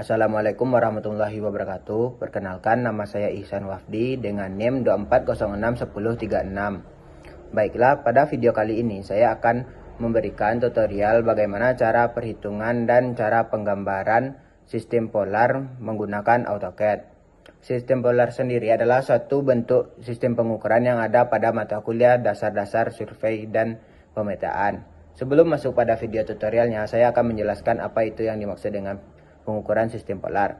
Assalamualaikum warahmatullahi wabarakatuh. Perkenalkan, nama saya Ihsan Wafdi dengan NIM 24061036. Baiklah, pada video kali ini saya akan memberikan tutorial bagaimana cara perhitungan dan cara penggambaran sistem polar menggunakan AutoCAD. Sistem polar sendiri adalah suatu bentuk sistem pengukuran yang ada pada mata kuliah dasar-dasar survei dan pemetaan. Sebelum masuk pada video tutorialnya, saya akan menjelaskan apa itu yang dimaksud dengan pengukuran sistem polar.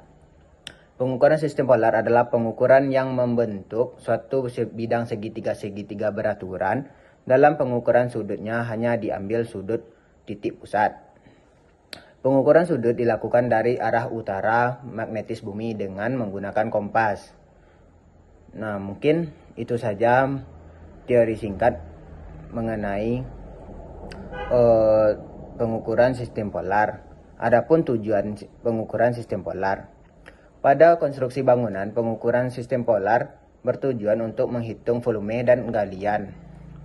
Pengukuran sistem polar adalah pengukuran yang membentuk suatu bidang segitiga beraturan. Dalam pengukuran sudutnya hanya diambil sudut titik pusat. Pengukuran sudut dilakukan dari arah utara magnetis bumi dengan menggunakan kompas. Nah, mungkin itu saja teori singkat mengenai pengukuran sistem polar. Adapun tujuan pengukuran sistem polar. Pada konstruksi bangunan, pengukuran sistem polar bertujuan untuk menghitung volume dan galian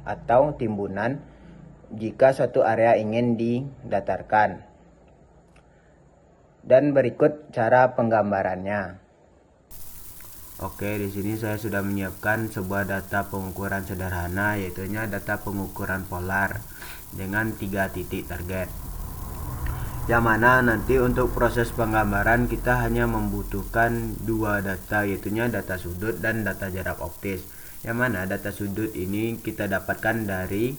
atau timbunan jika suatu area ingin didatarkan. Dan berikut cara penggambarannya. Oke, di sini saya sudah menyiapkan sebuah data pengukuran sederhana, yaitu data pengukuran polar dengan 3 titik target. Yang mana nanti untuk proses penggambaran kita hanya membutuhkan 2 data, yaitu data sudut dan data jarak optis. Yang mana data sudut ini kita dapatkan dari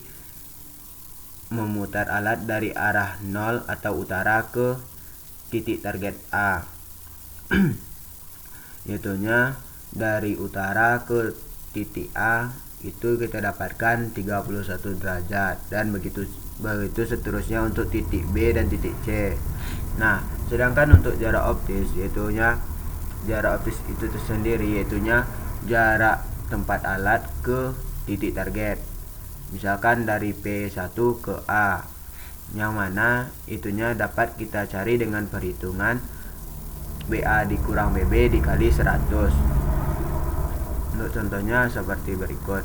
memutar alat dari arah 0 atau utara ke titik target A. Yaitu dari utara ke titik A itu kita dapatkan 31 derajat, dan begitu seterusnya untuk titik B dan titik C. Nah, sedangkan untuk jarak optis, yaitu jarak optis itu tersendiri, yaitu jarak tempat alat ke titik target. Misalkan dari P1 ke A, yang mana itunya dapat kita cari dengan perhitungan BA dikurang BB dikali 100. Untuk contohnya seperti berikut.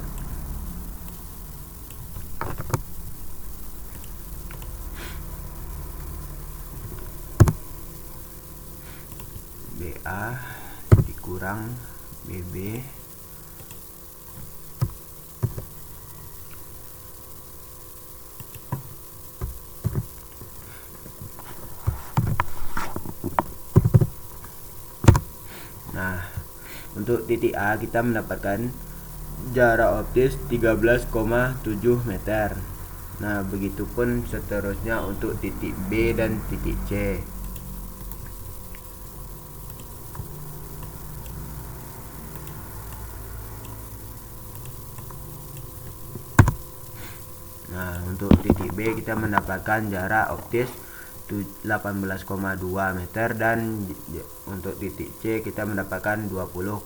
BA dikurang BB Nah, untuk titik A kita mendapatkan jarak optis 13,7 meter. Nah, begitupun seterusnya untuk titik B dan titik C. Nah, untuk titik B kita mendapatkan jarak optis 18,2 meter, dan untuk titik C kita mendapatkan 20,6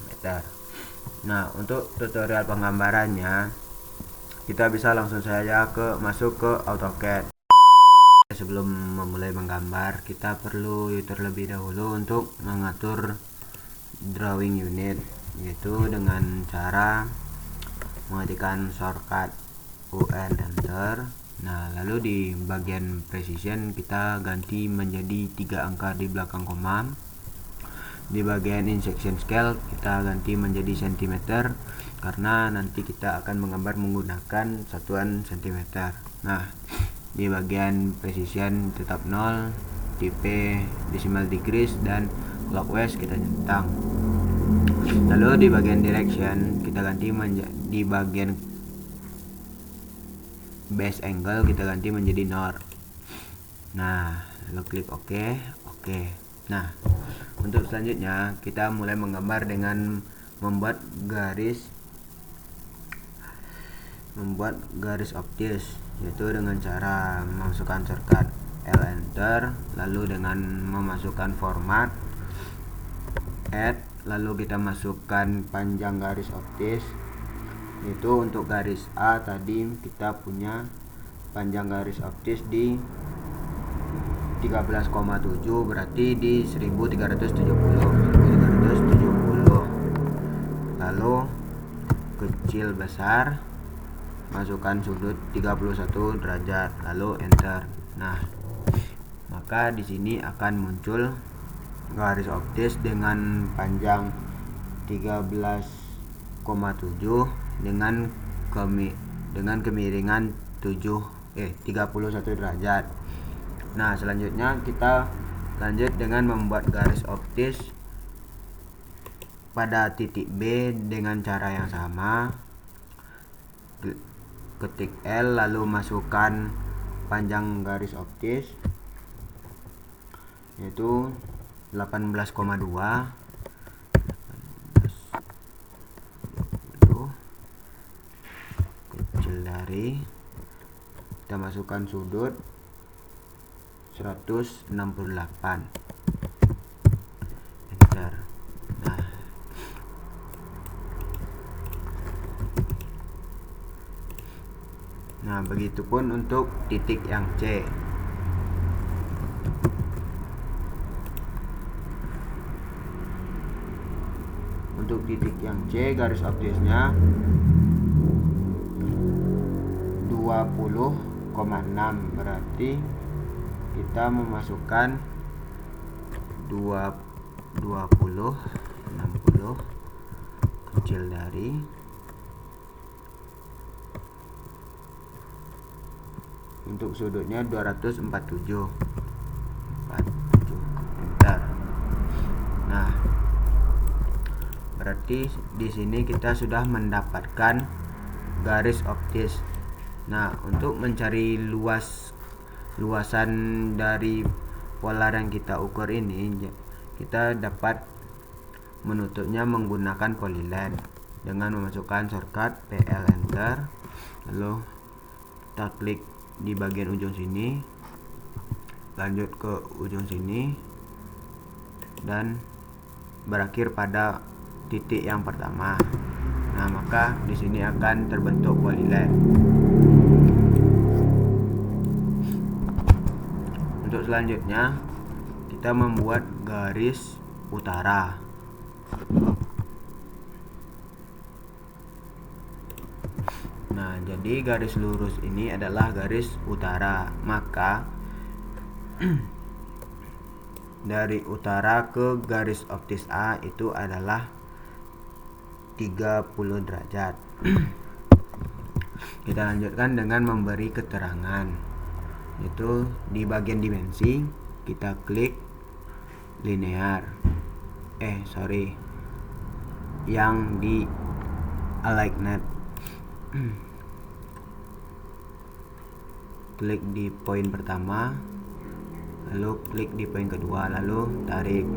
meter. Nah, untuk tutorial penggambarannya kita bisa langsung saja masuk ke AutoCAD. Sebelum memulai menggambar, kita perlu terlebih dahulu untuk mengatur drawing unit, yaitu dengan cara mengetikkan shortcut UN Enter. Nah, lalu di bagian precision kita ganti menjadi 3 angka di belakang koma. Di bagian injection scale kita ganti menjadi cm, karena nanti kita akan menggambar menggunakan satuan cm. Nah, di bagian precision tetap 0, tipe decimal degrees, dan clockwise kita centang. Lalu di bagian direction kita ganti di bagian base angle kita ganti menjadi north. Nah, lalu klik OK. Nah, untuk selanjutnya kita mulai menggambar dengan membuat garis optis, yaitu dengan cara memasukkan shortcut L Enter, lalu dengan memasukkan format add, lalu kita masukkan panjang garis optis. Itu untuk garis A tadi kita punya panjang garis optis di 13,7, berarti di 1370. Lalu kecil besar, masukkan sudut 31 derajat, lalu enter. Nah, maka di sini akan muncul garis optis dengan panjang 13,7 dengan kemiringan 31 derajat. Nah, selanjutnya kita lanjut dengan membuat garis optis pada titik B dengan cara yang sama. Ketik L lalu masukkan panjang garis optis yaitu 18,2. Kecil dari, kita masukkan sudut 168. Enter. Nah, begitupun untuk titik yang C. Untuk titik yang C, garis optisnya 20,6, berarti kita memasukkan 20, 60, kecil dari, untuk sudutnya 247. Enter. Nah, berarti di sini kita sudah mendapatkan garis optis. Nah, untuk mencari luasan dari polar yang kita ukur ini, kita dapat menutupnya menggunakan polyline dengan memasukkan shortcut PL Enter, lalu kita klik di bagian ujung sini, lanjut ke ujung sini, dan berakhir pada titik yang pertama. Nah, maka di sini akan terbentuk polyline. Untuk selanjutnya kita membuat garis utara. Nah, jadi garis lurus ini adalah garis utara. Maka dari utara ke garis optis A itu adalah 30 derajat. Kita lanjutkan dengan memberi keterangan, yaitu di bagian dimensi kita klik linear. Yang di alignment. Klik di poin pertama, lalu klik di poin kedua, lalu tarik.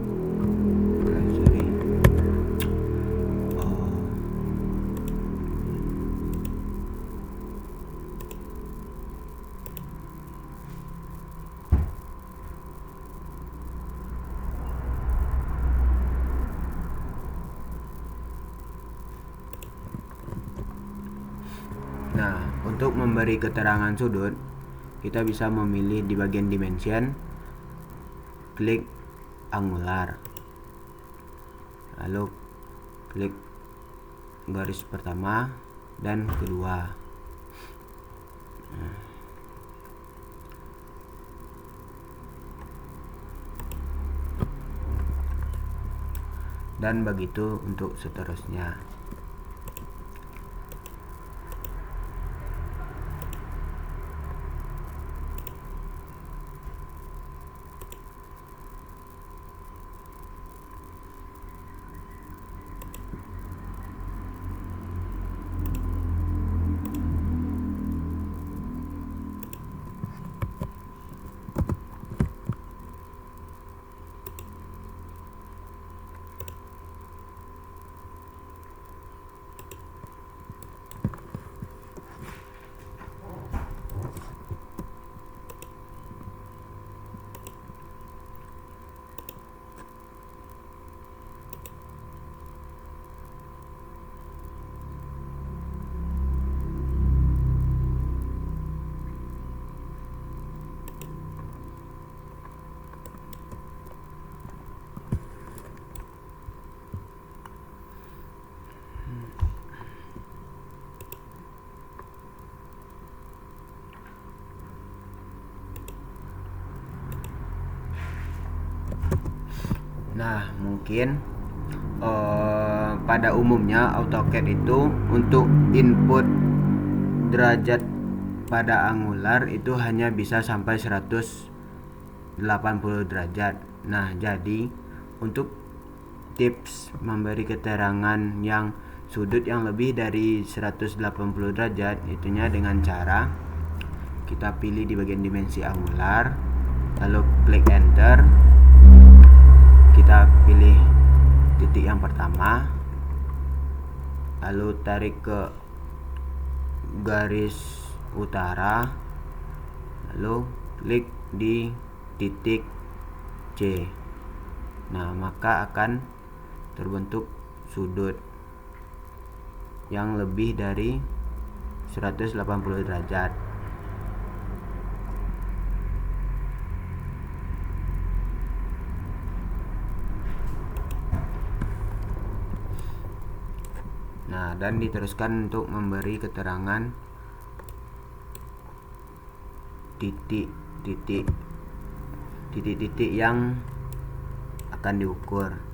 Nah, untuk memberi keterangan sudut, kita bisa memilih di bagian dimension, klik angular, lalu klik garis pertama dan kedua. Dan begitu untuk seterusnya. Nah, mungkin pada umumnya AutoCAD itu untuk input derajat pada angular itu hanya bisa sampai 180 derajat. Nah, jadi untuk tips memberi keterangan yang sudut yang lebih dari 180 derajat itunya dengan cara kita pilih di bagian dimensi angular, lalu klik enter, kita pilih titik yang pertama, lalu tarik ke garis utara, lalu klik di titik C. Nah, maka akan terbentuk sudut yang lebih dari 180 derajat. Nah, dan diteruskan untuk memberi keterangan titik-titik yang akan diukur.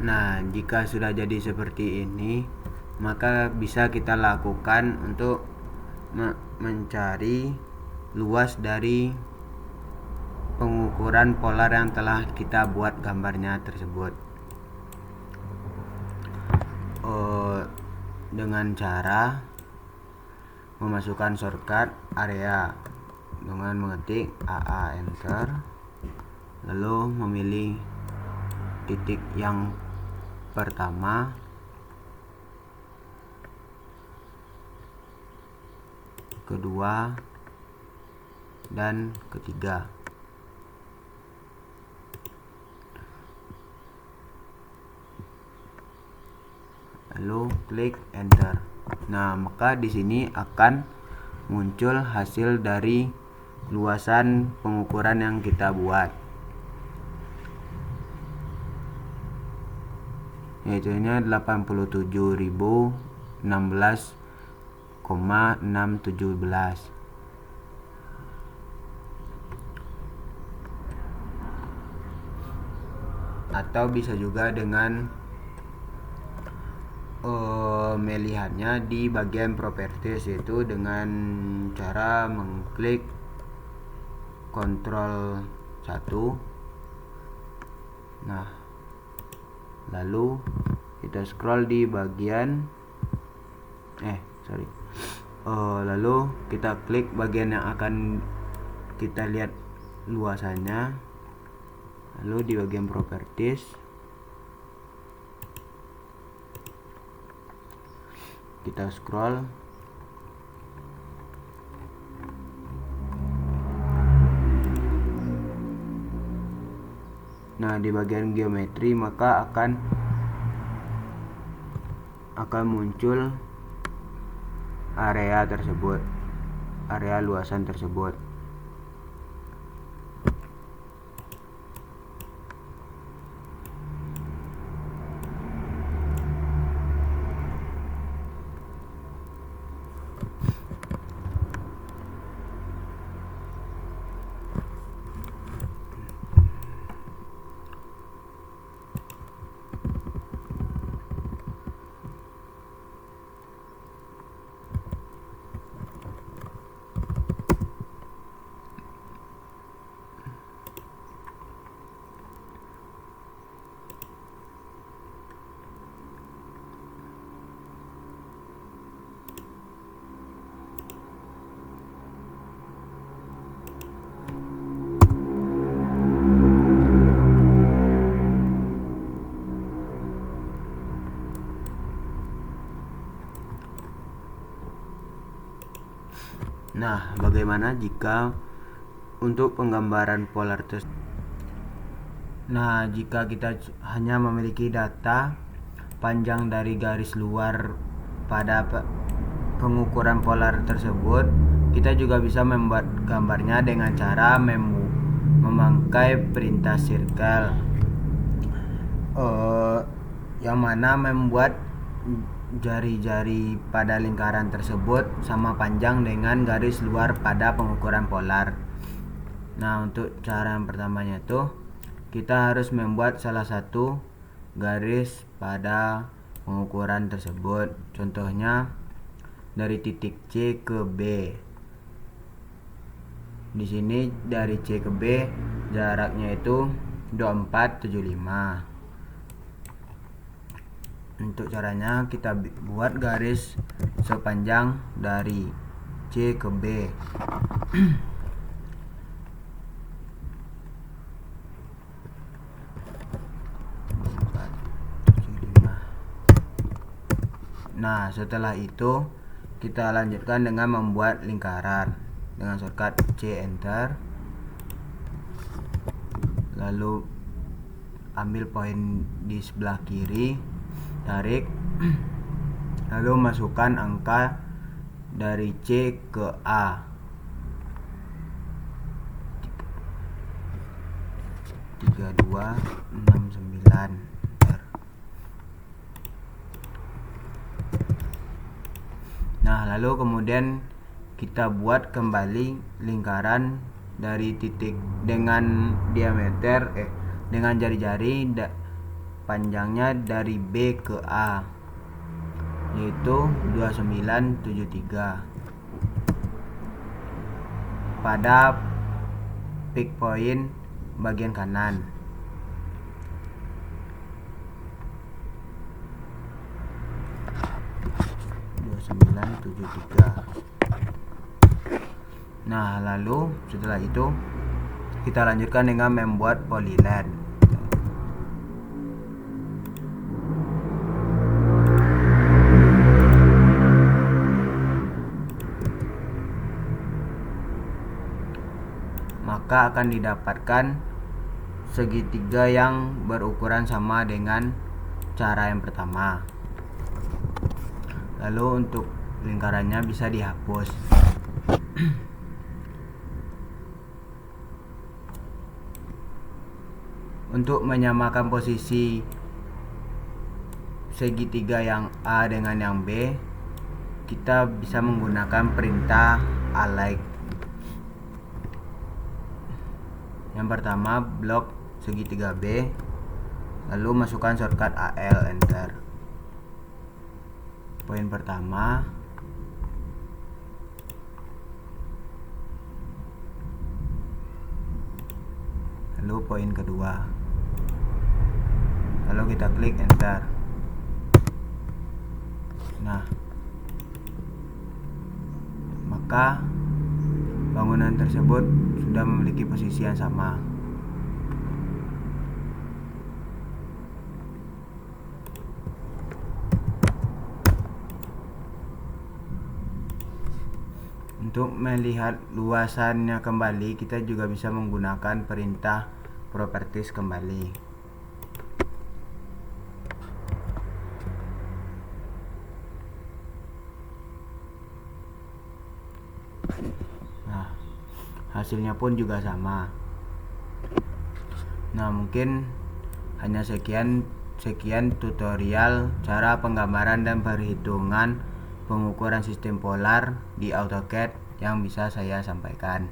Nah, jika sudah jadi seperti ini, maka bisa kita lakukan untuk mencari luas dari pengukuran polar yang telah kita buat gambarnya tersebut. Dengan cara memasukkan shortcut area dengan mengetik AA enter, lalu memilih titik yang pertama, kedua, dan ketiga. Lalu klik enter. Nah, maka di sini akan muncul hasil dari luasan pengukuran yang kita buat, yaitu 87.016,617. Atau bisa juga dengan melihatnya di bagian properties, yaitu dengan cara mengklik Ctrl 1. Nah, lalu kita scroll di bagian lalu kita klik bagian yang akan kita lihat luasannya, lalu di bagian properties kita scroll. Nah, di bagian geometri maka akan muncul area tersebut, area luasan tersebut. Nah, bagaimana jika untuk penggambaran polar tersebut? Nah, jika kita hanya memiliki data panjang dari garis luar pada pengukuran polar tersebut, kita juga bisa membuat gambarnya dengan cara memakai perintah circle, yang mana membuat jari-jari pada lingkaran tersebut sama panjang dengan garis luar pada pengukuran polar. Nah, untuk cara yang pertamanya itu kita harus membuat salah satu garis pada pengukuran tersebut. Contohnya dari titik C ke B. Di sini dari C ke B jaraknya itu 2475. Untuk caranya kita buat garis sepanjang dari C ke B. Nah, setelah itu kita lanjutkan dengan membuat lingkaran dengan shortcut C enter, lalu ambil poin di sebelah kiri, tarik, lalu masukkan angka dari C ke A. 3269. Nah, lalu kemudian kita buat kembali lingkaran dari titik dengan diameter dengan jari-jari panjangnya dari B ke A, yaitu 2973 pada peak point bagian kanan. Nah, lalu setelah itu kita lanjutkan dengan membuat polyline. Maka akan didapatkan segitiga yang berukuran sama dengan cara yang pertama. Lalu untuk lingkarannya bisa dihapus. Untuk menyamakan posisi segitiga yang A dengan yang B, kita bisa menggunakan perintah align. Yang pertama, blok segitiga B, lalu masukkan shortcut AL, enter. Poin pertama, lalu poin kedua, lalu kita klik enter. Nah, maka bangunan tersebut sudah memiliki posisi yang sama. Untuk melihat luasannya kembali, kita juga bisa menggunakan perintah properties kembali. Nah, hasilnya pun juga sama. Nah, mungkin hanya sekian tutorial cara penggambaran dan perhitungan pengukuran sistem polar di AutoCAD yang bisa saya sampaikan.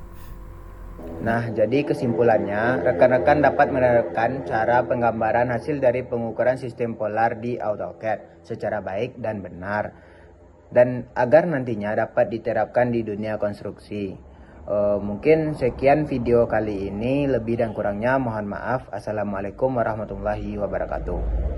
Nah, jadi kesimpulannya, rekan-rekan dapat menerapkan cara penggambaran hasil dari pengukuran sistem polar di AutoCAD secara baik dan benar, dan agar nantinya dapat diterapkan di dunia konstruksi. Mungkin sekian video kali ini, lebih dan kurangnya mohon maaf. Assalamualaikum warahmatullahi wabarakatuh.